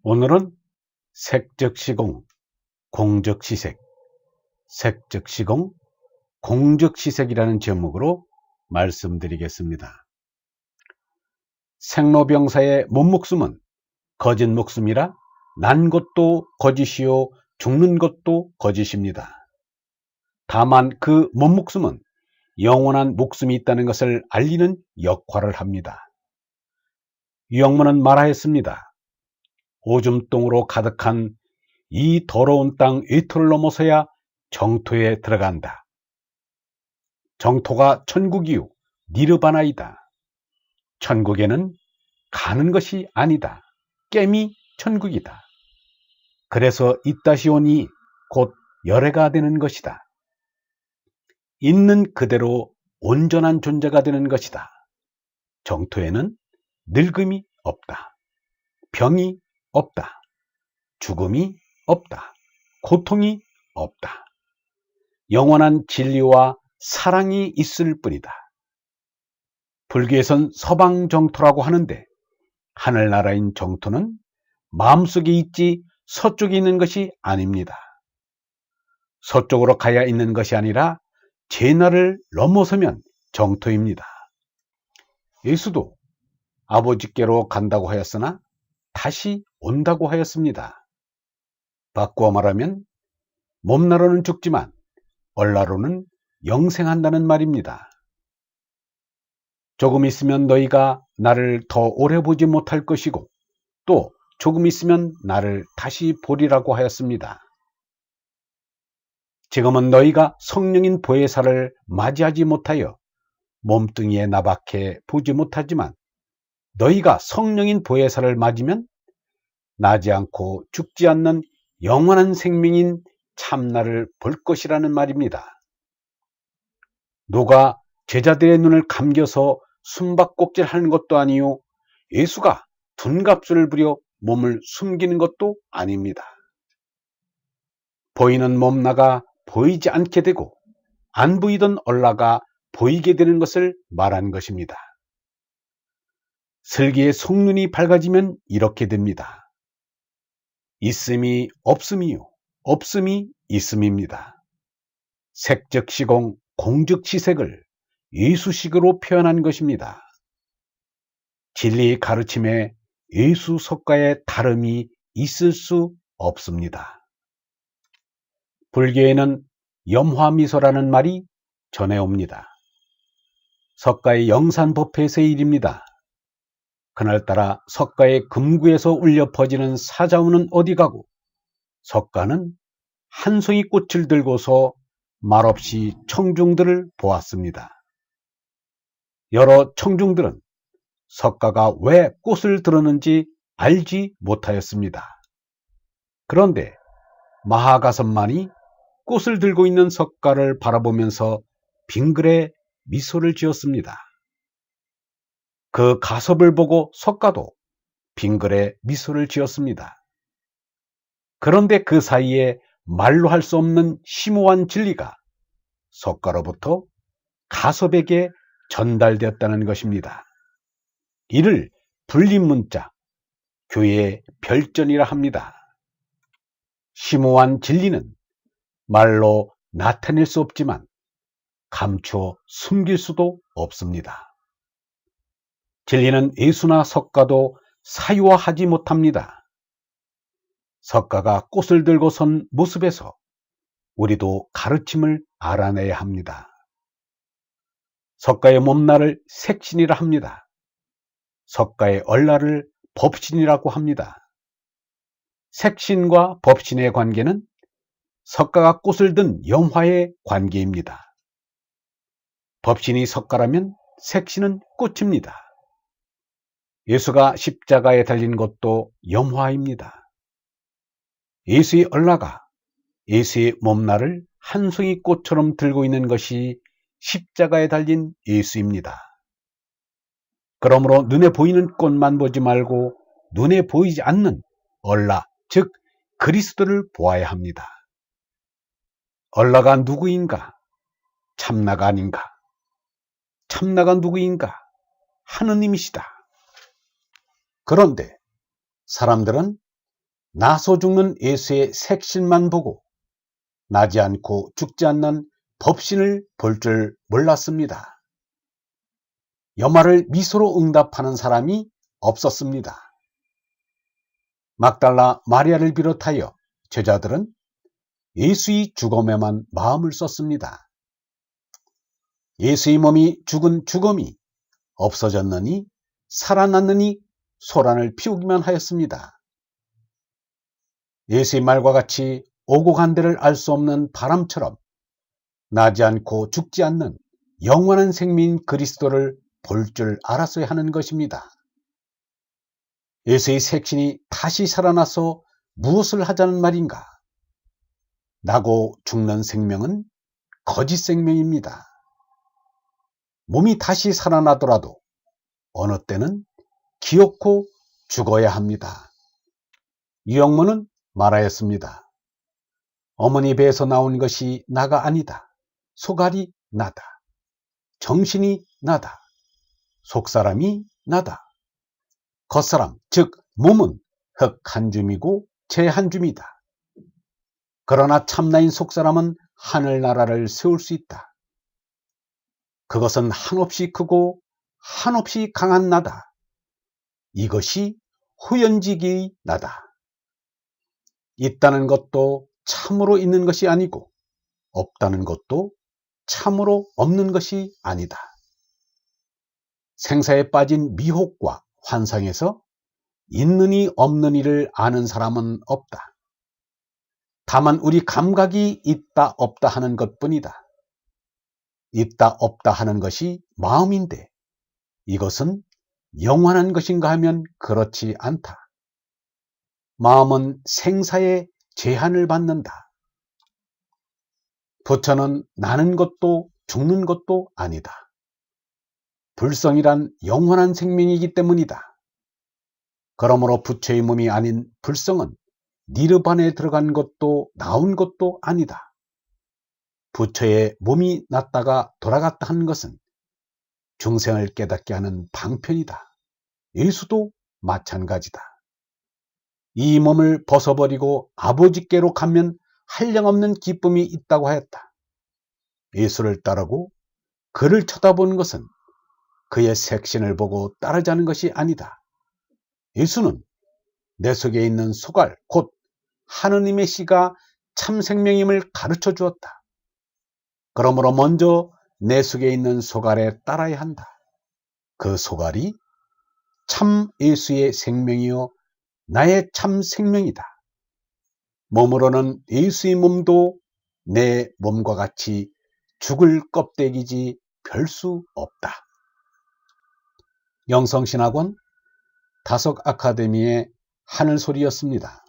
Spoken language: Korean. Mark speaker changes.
Speaker 1: 오늘은 색적시공, 공적시색, 색적시공, 공적시색이라는 제목으로 말씀드리겠습니다. 생로병사의 몸목숨은 거짓 목숨이라 난 것도 거짓이요 죽는 것도 거짓입니다. 다만 그 몸목숨은 영원한 목숨이 있다는 것을 알리는 역할을 합니다. 유영문은 말하였습니다. 오줌똥으로 가득한 이 더러운 땅 위토를 넘어서야 정토에 들어간다. 정토가 천국이요 니르바나이다. 천국에는 가는 것이 아니다. 깸이 천국이다. 그래서 이따시오니 곧 열애가 되는 것이다. 있는 그대로 온전한 존재가 되는 것이다. 정토에는 늙음이 없다. 병이 없다. 죽음이 없다. 고통이 없다. 영원한 진리와 사랑이 있을 뿐이다. 불교에선 서방 정토라고 하는데 하늘나라인 정토는 마음속에 있지 서쪽에 있는 것이 아닙니다. 서쪽으로 가야 있는 것이 아니라 제나를 넘어서면 정토입니다. 예수도 아버지께로 간다고 하였으나 다시 온다고 하였습니다. 바꾸어 말하면 몸나로는 죽지만 얼라로는 영생한다는 말입니다. 조금 있으면 너희가 나를 더 오래 보지 못할 것이고 또 조금 있으면 나를 다시 보리라고 하였습니다. 지금은 너희가 성령인 보혜사를 맞이하지 못하여 몸뚱이에 나박해 보지 못하지만 너희가 성령인 보혜사를 맞으면 나지 않고 죽지 않는 영원한 생명인 참나를 볼 것이라는 말입니다. 누가 제자들의 눈을 감겨서 숨바꼭질하는 것도 아니요 예수가 둔갑술을 부려 몸을 숨기는 것도 아닙니다. 보이는 몸나가 보이지 않게 되고 안 보이던 얼라가 보이게 되는 것을 말한 것입니다. 슬기의 속눈이 밝아지면 이렇게 됩니다. 있음이 없음이요 없음이 있음입니다. 색적시공 공적시색을 예수식으로 표현한 것입니다. 진리의 가르침에 예수 석가의 다름이 있을 수 없습니다. 불교에는 염화미소라는 말이 전해옵니다. 석가의 영산법회에서의 일입니다. 그날따라 석가의 금구에서 울려 퍼지는 사자우는 어디 가고 석가는 한 송이 꽃을 들고서 말없이 청중들을 보았습니다. 여러 청중들은 석가가 왜 꽃을 들었는지 알지 못하였습니다. 그런데 마하가섭만이 꽃을 들고 있는 석가를 바라보면서 빙그레 미소를 지었습니다. 그 가섭을 보고 석가도 빙그레 미소를 지었습니다. 그런데 그 사이에 말로 할 수 없는 심오한 진리가 석가로부터 가섭에게 전달되었다는 것입니다. 이를 불림문자, 교회의 별전이라 합니다. 심오한 진리는 말로 나타낼 수 없지만 감추어 숨길 수도 없습니다. 진리는 예수나 석가도 사유화하지 못합니다. 석가가 꽃을 들고 선 모습에서 우리도 가르침을 알아내야 합니다. 석가의 몸나를 색신이라 합니다. 석가의 얼라를 법신이라고 합니다. 색신과 법신의 관계는 석가가 꽃을 든 염화의 관계입니다. 법신이 석가라면 색신은 꽃입니다. 예수가 십자가에 달린 것도 염화입니다. 예수의 얼라가 예수의 몸나를 한 송이 꽃처럼 들고 있는 것이 십자가에 달린 예수입니다. 그러므로 눈에 보이는 꽃만 보지 말고 눈에 보이지 않는 얼라, 즉 그리스도를 보아야 합니다. 얼라가 누구인가? 참나가 아닌가? 참나가 누구인가? 하느님이시다. 그런데 사람들은 나서 죽는 예수의 색신만 보고 나지 않고 죽지 않는 법신을 볼 줄 몰랐습니다. 여마를 미소로 응답하는 사람이 없었습니다. 막달라 마리아를 비롯하여 제자들은 예수의 죽음에만 마음을 썼습니다. 예수의 몸이 죽은 죽음이 없어졌느니 살아났느니 소란을 피우기만 하였습니다. 예수의 말과 같이 오고 간 데를 알 수 없는 바람처럼 나지 않고 죽지 않는 영원한 생명인 그리스도를 볼 줄 알았어야 하는 것입니다. 예수의 색신이 다시 살아나서 무엇을 하자는 말인가? 나고 죽는 생명은 거짓 생명입니다. 몸이 다시 살아나더라도 어느 때는 기어코 죽어야 합니다. 유영모는 말하였습니다. 어머니 배에서 나온 것이 나가 아니다. 소갈이 나다. 정신이 나다. 속사람이 나다. 겉사람, 즉 몸은 흙 한 줌이고 재 한 줌이다. 그러나 참나인 속사람은 하늘나라를 세울 수 있다. 그것은 한없이 크고 한없이 강한 나다. 이것이 후연지기의 나다. 있다는 것도 참으로 있는 것이 아니고 없다는 것도 참으로 없는 것이 아니다. 생사에 빠진 미혹과 환상에서 있느니 없느니를 아는 사람은 없다. 다만 우리 감각이 있다 없다 하는 것뿐이다. 있다 없다 하는 것이 마음인데 이것은 영원한 것인가 하면 그렇지 않다. 마음은 생사의 제한을 받는다. 부처는 나는 것도 죽는 것도 아니다. 불성이란 영원한 생명이기 때문이다. 그러므로 부처의 몸이 아닌 불성은 니르반에 들어간 것도 나온 것도 아니다. 부처의 몸이 났다가 돌아갔다 하는 것은 중생을 깨닫게 하는 방편이다. 예수도 마찬가지다. 이 몸을 벗어버리고 아버지께로 가면 한량없는 기쁨이 있다고 하였다. 예수를 따르고 그를 쳐다보는 것은 그의 색신을 보고 따르자는 것이 아니다. 예수는 내 속에 있는 소갈, 곧 하느님의 씨가 참 생명임을 가르쳐 주었다. 그러므로 먼저 내 속에 있는 소갈에 따라야 한다. 그 소갈이 참 예수의 생명이요 나의 참 생명이다. 몸으로는 예수의 몸도 내 몸과 같이 죽을 껍데기지 별 수 없다. 영성신학원 다속 아카데미의 하늘소리였습니다.